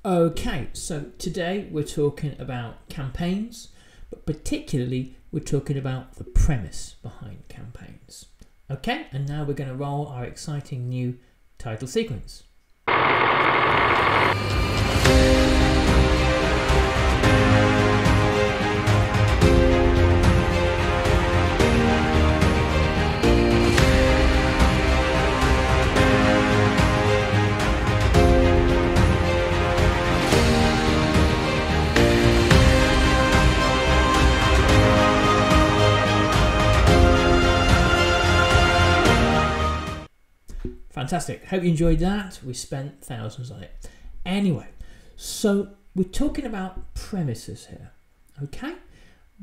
Okay, so today we're talking about campaigns, but particularly we're talking about the premise behind campaigns. Okay, and now we're going to roll our exciting new title sequence. Fantastic. Hope you enjoyed that. We spent thousands on it. Anyway, so we're talking about premises here. Okay?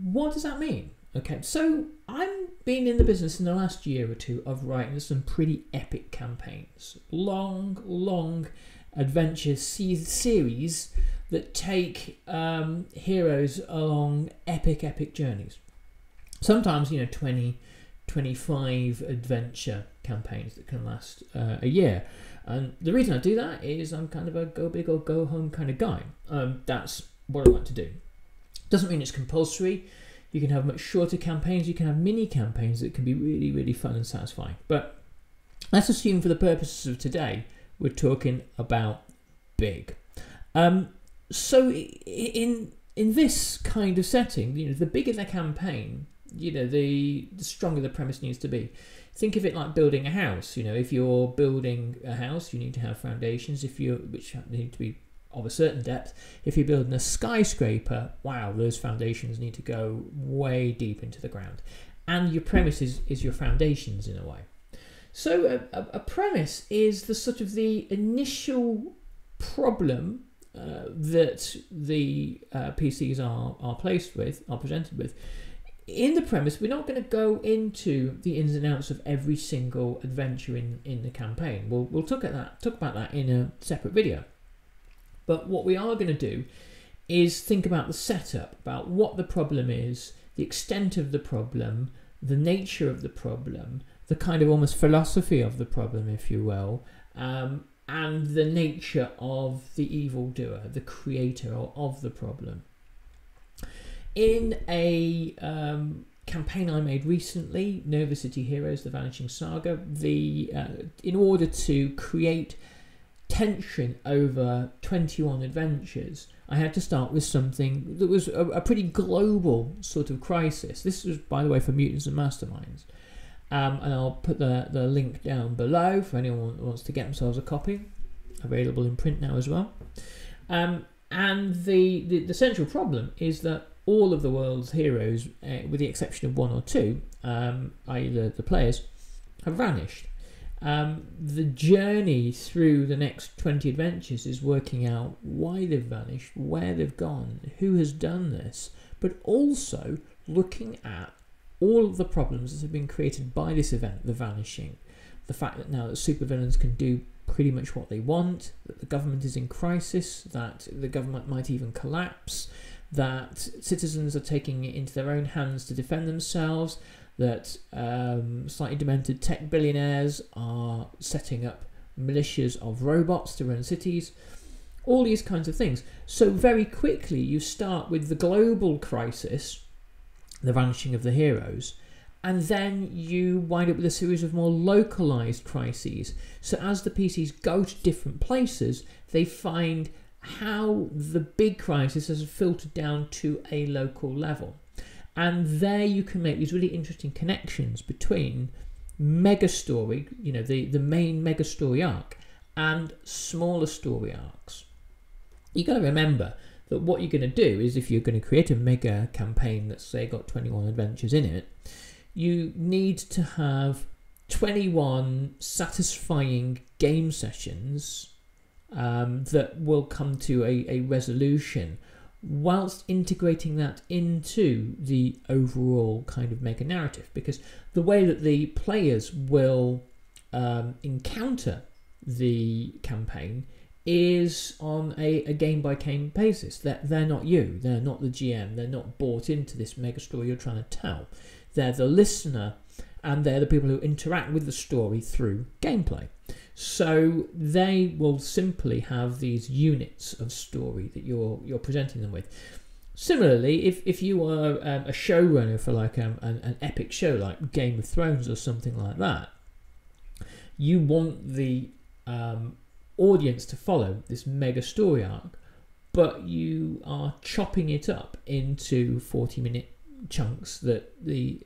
What does that mean? Okay, so I've been in the business in the last year or two of writing some pretty epic campaigns. Long adventure series that take heroes along epic journeys. Sometimes, 20, 25 adventure campaigns that can last a year. And the reason I do that is I'm kind of a go big or go home kind of guy. That's what I like to do. Doesn't mean it's compulsory. You can have much shorter campaigns. You can have mini campaigns that can be really fun and satisfying. But let's assume for the purposes of today, we're talking about big. So in this kind of setting, the bigger the campaign, the stronger the premise needs to be. Think of it like building a house. If you're building a house, you need to have foundations, which need to be of a certain depth. If you're building a skyscraper, wow, those foundations need to go way deep into the ground. And your premise is your foundations in a way. So a premise is the sort of the initial problem that the PCs are presented with. In the premise, we're not going to go into the ins and outs of every single adventure in the campaign. We'll talk about that in a separate video. But what we are going to do is think about the setup, about what the problem is, the extent of the problem, the nature of the problem, the kind of almost philosophy of the problem, if you will, and the nature of the evildoer, the creator of the problem. In a campaign I made recently, Nova City Heroes: The Vanishing Saga, in order to create tension over 21 adventures, I had to start with something that was a pretty global sort of crisis. This was, by the way, for Mutants and Masterminds. And I'll put the link down below for anyone that wants to get themselves a copy. Available in print now as well. And the central problem is that all of the world's heroes, with the exception of one or two, i.e. the players, have vanished. The journey through the next 20 adventures is working out why they've vanished, where they've gone, who has done this, but also looking at all of the problems that have been created by this event, the vanishing. The fact that now that supervillains can do pretty much what they want, that the government is in crisis, that the government might even collapse, that citizens are taking it into their own hands to defend themselves, that slightly demented tech billionaires are setting up militias of robots to run cities, all these kinds of things. So very quickly you start with the global crisis, the vanishing of the heroes, and then you wind up with a series of more localized crises. So as the PCs go to different places, they find how the big crisis has filtered down to a local level. And there you can make these really interesting connections between mega story, the main mega story arc, and smaller story arcs. You got to remember that what you're going to do is, if you're going to create a mega campaign that's, say, got 21 adventures in it, you need to have 21 satisfying game sessions that will come to a resolution, whilst integrating that into the overall kind of mega narrative. Because the way that the players will encounter the campaign is on a game-by-game basis. They're not you, they're not the GM, they're not bought into this mega story you're trying to tell. They're the listener, and they're the people who interact with the story through gameplay. So they will simply have these units of story that you're presenting them with. Similarly, if you are a showrunner for like an epic show like Game of Thrones or something like that, you want the audience to follow this mega story arc, but you are chopping it up into 40-minute chunks that the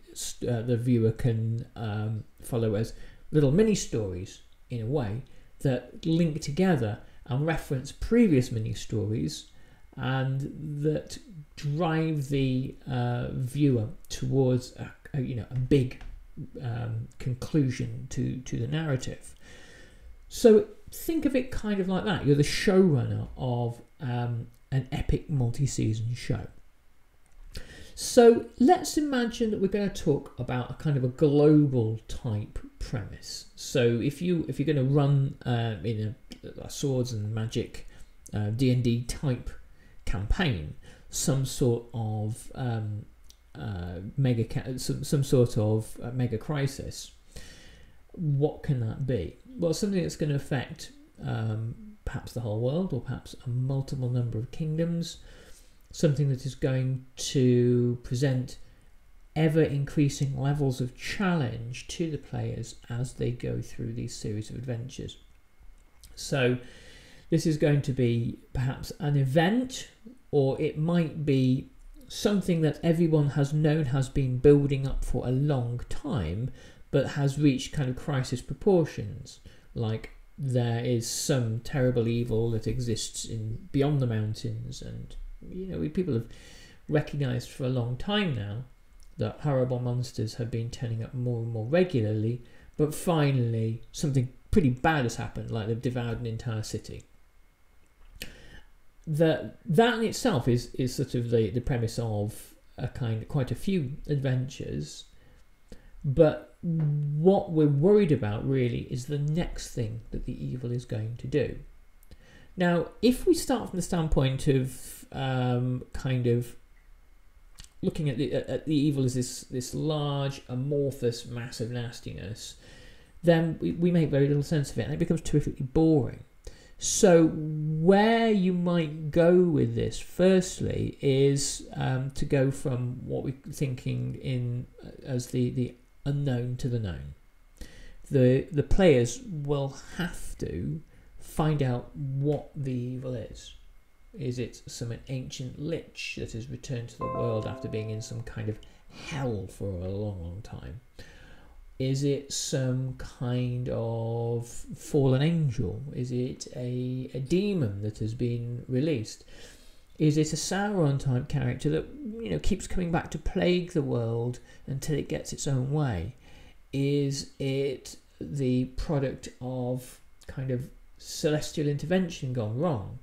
viewer can follow as little mini stories in a way that link together and reference previous mini stories, and that drive the viewer towards a big conclusion to the narrative. So think of it kind of like that. You're the showrunner of an epic multi-season show. So let's imagine that we're going to talk about a kind of a global type premise. So if you're going to run in a swords and magic D&D type campaign, some sort of mega crisis, what can that be? Well, something that's going to affect perhaps the whole world, or perhaps a multiple number of kingdoms. Something that is going to present ever increasing levels of challenge to the players as they go through these series of adventures. So this is going to be perhaps an event, or it might be something that everyone has known has been building up for a long time, but has reached kind of crisis proportions. Like there is some terrible evil that exists beyond the mountains, and people have recognised for a long time now that horrible monsters have been turning up more and more regularly, but finally something pretty bad has happened, like they've devoured an entire city. That in itself is sort of the premise of quite a few adventures, but what we're worried about really is the next thing that the evil is going to do. Now, if we start from the standpoint of kind of looking at the evil as this large, amorphous, massive nastiness, then we make very little sense of it, and it becomes terrifically boring. So where you might go with this, firstly, is to go from what we're thinking as the unknown to the known. The players will have to find out what the evil is. Is it some ancient lich that has returned to the world after being in some kind of hell for a long, long time? Is it some kind of fallen angel? Is it a demon that has been released? Is it a Sauron type character that keeps coming back to plague the world until it gets its own way? Is it the product of kind of celestial intervention gone wrong?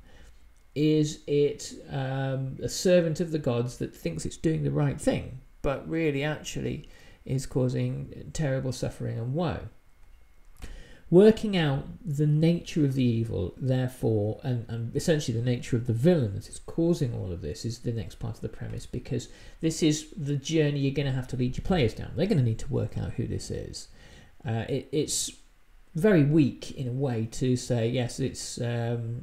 Is it a servant of the gods that thinks it's doing the right thing, but really actually is causing terrible suffering and woe? Working out the nature of the evil, therefore, and essentially the nature of the villain that is causing all of this, is the next part of the premise, because this is the journey you're going to have to lead your players down. They're going to need to work out who this is. It's very weak in a way to say, yes, it's God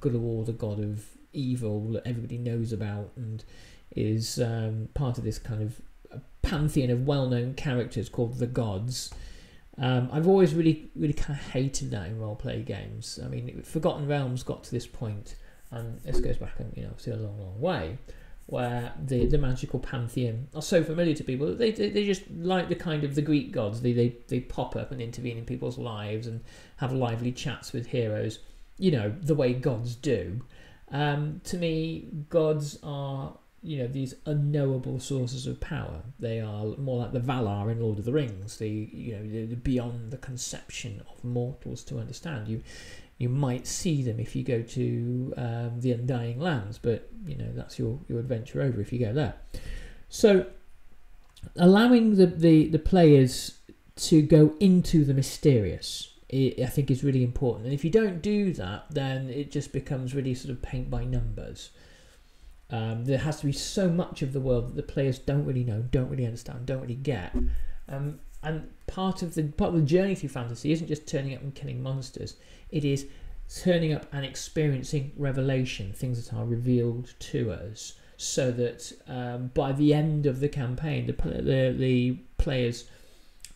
of War, the god of evil that everybody knows about and is part of this kind of pantheon of well-known characters called the gods. I've always really kind of hated that in role-play games. I mean, Forgotten Realms got to this point, and this goes back a long way, where the magical pantheon are so familiar to people that they just like the kind of the Greek gods. They pop up and intervene in people's lives and have lively chats with heroes, the way gods do. To me, gods are these unknowable sources of power. They are more like the Valar in Lord of the Rings. They're beyond the conception of mortals to understand. You might see them if you go to the Undying Lands, but that's your adventure over if you go there. So allowing the players to go into the mysterious, I think, is really important. And if you don't do that, then it just becomes really sort of paint by numbers. There has to be so much of the world that the players don't really know, don't really understand, don't really get. And part of the journey through fantasy isn't just turning up and killing monsters. It is turning up and experiencing revelation, things that are revealed to us, so that by the end of the campaign, the players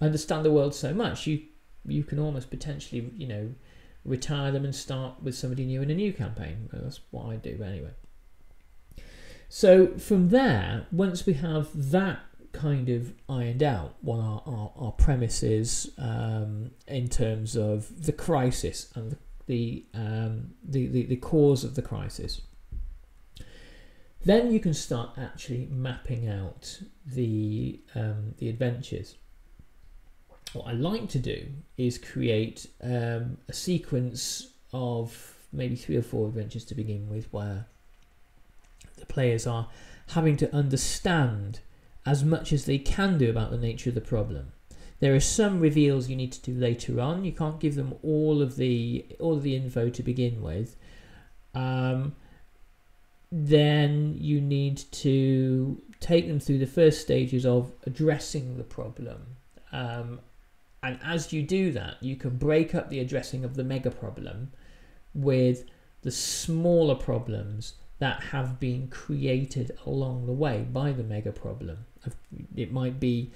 understand the world so much you can almost potentially, you know, retire them and start with somebody new in a new campaign. Well, that's what I do anyway. So from there, once we have that kind of ironed out, what our premises in terms of the crisis and the cause of the crisis, then you can start actually mapping out the adventures. What I like to do is create a sequence of maybe 3 or 4 adventures to begin with, where the players are having to understand as much as they can do about the nature of the problem. There are some reveals you need to do later on. You can't give them all of the info to begin with. Then you need to take them through the first stages of addressing the problem. And as you do that, you can break up the addressing of the mega problem with the smaller problems that have been created along the way by the mega problem. It might be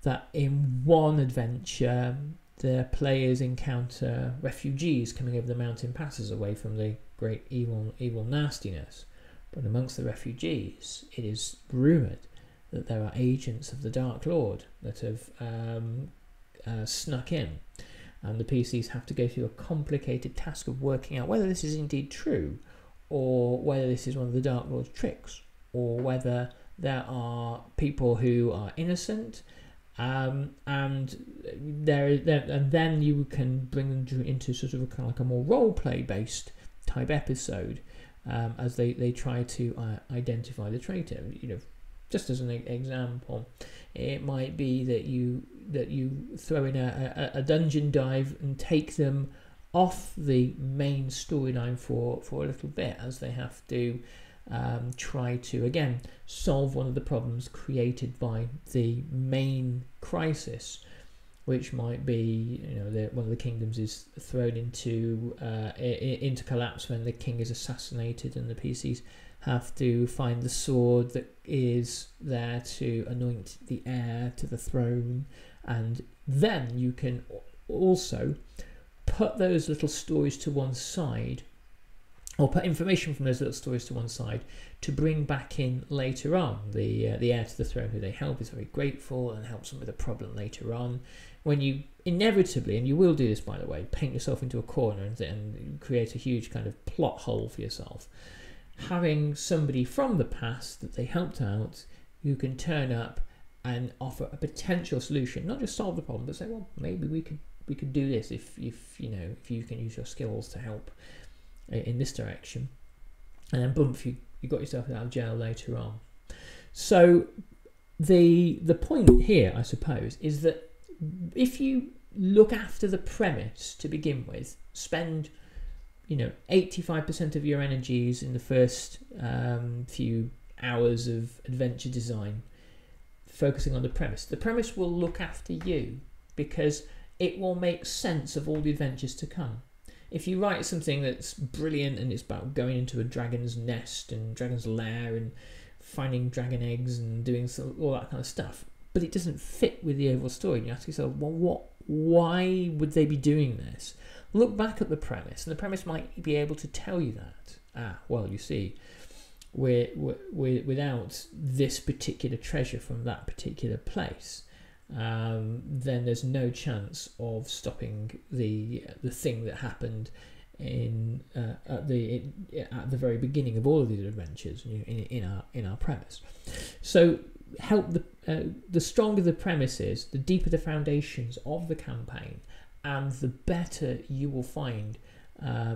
that in one adventure, the players encounter refugees coming over the mountain passes away from the great evil nastiness. But amongst the refugees, it is rumoured that there are agents of the Dark Lord that have snuck in, and the PCs have to go through a complicated task of working out whether this is indeed true, or whether this is one of the Dark Lord's tricks, or whether there are people who are innocent, and then you can bring them into sort of a kind of like a more role play based type episode, as they try to identify the traitor. You know, just as an example, it might be that you throw in a dungeon dive and take them off the main storyline for a little bit, as they have to try to again solve one of the problems created by the main crisis, which might be, you know, one of the kingdoms is thrown into collapse when the king is assassinated, and the PCs have to find the sword that is there to anoint the heir to the throne. And then you can also put those little stories to one side, or put information from those little stories to one side to bring back in later on. The heir to the throne who they help is very grateful and helps them with a problem later on. When you inevitably, and you will do this by the way, paint yourself into a corner and create a huge kind of plot hole for yourself, having somebody from the past that they helped out who can turn up and offer a potential solution, not just solve the problem, but say, well, maybe we could do this if you know, if you can use your skills to help in this direction, and then boom, you got yourself out of jail later on. So the point here, I suppose, is that if you look after the premise to begin with, spend 85% of your energies in the first few hours of adventure design focusing on the premise. The premise will look after you, because it will make sense of all the adventures to come. If you write something that's brilliant and it's about going into a dragon's nest and dragon's lair and finding dragon eggs and doing all that kind of stuff, but it doesn't fit with the overall story, and you ask yourself, well, why would they be doing this? Look back at the premise, and the premise might be able to tell you that. Well, you see, we're without this particular treasure from that particular place, then there's no chance of stopping the thing that happened at the very beginning of all of these adventures in our premise. So the stronger the premise is, the deeper the foundations of the campaign, and the better you will find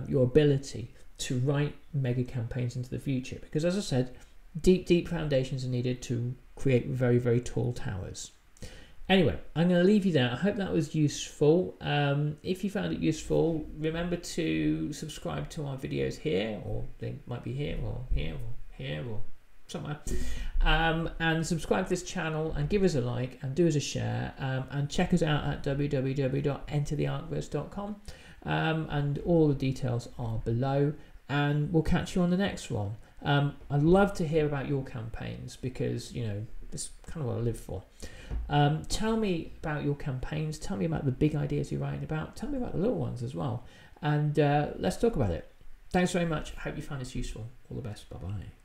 your ability to write mega campaigns into the future. Because as I said, deep foundations are needed to create very, very tall towers. Anyway, I'm going to leave you there. I hope that was useful. If you found it useful, remember to subscribe to our videos here, or they might be here, or here, or here, or somewhere. And subscribe to this channel and give us a like and do us a share, and check us out at www.enterthearkverse.com, and all the details are below, and we'll catch you on the next one. I'd love to hear about your campaigns, because you know this is kind of what I live for. Tell me about your campaigns, tell me about the big ideas you're writing about, tell me about the little ones as well, and let's talk about it. Thanks very much. I hope you found this useful. All the best. Bye bye.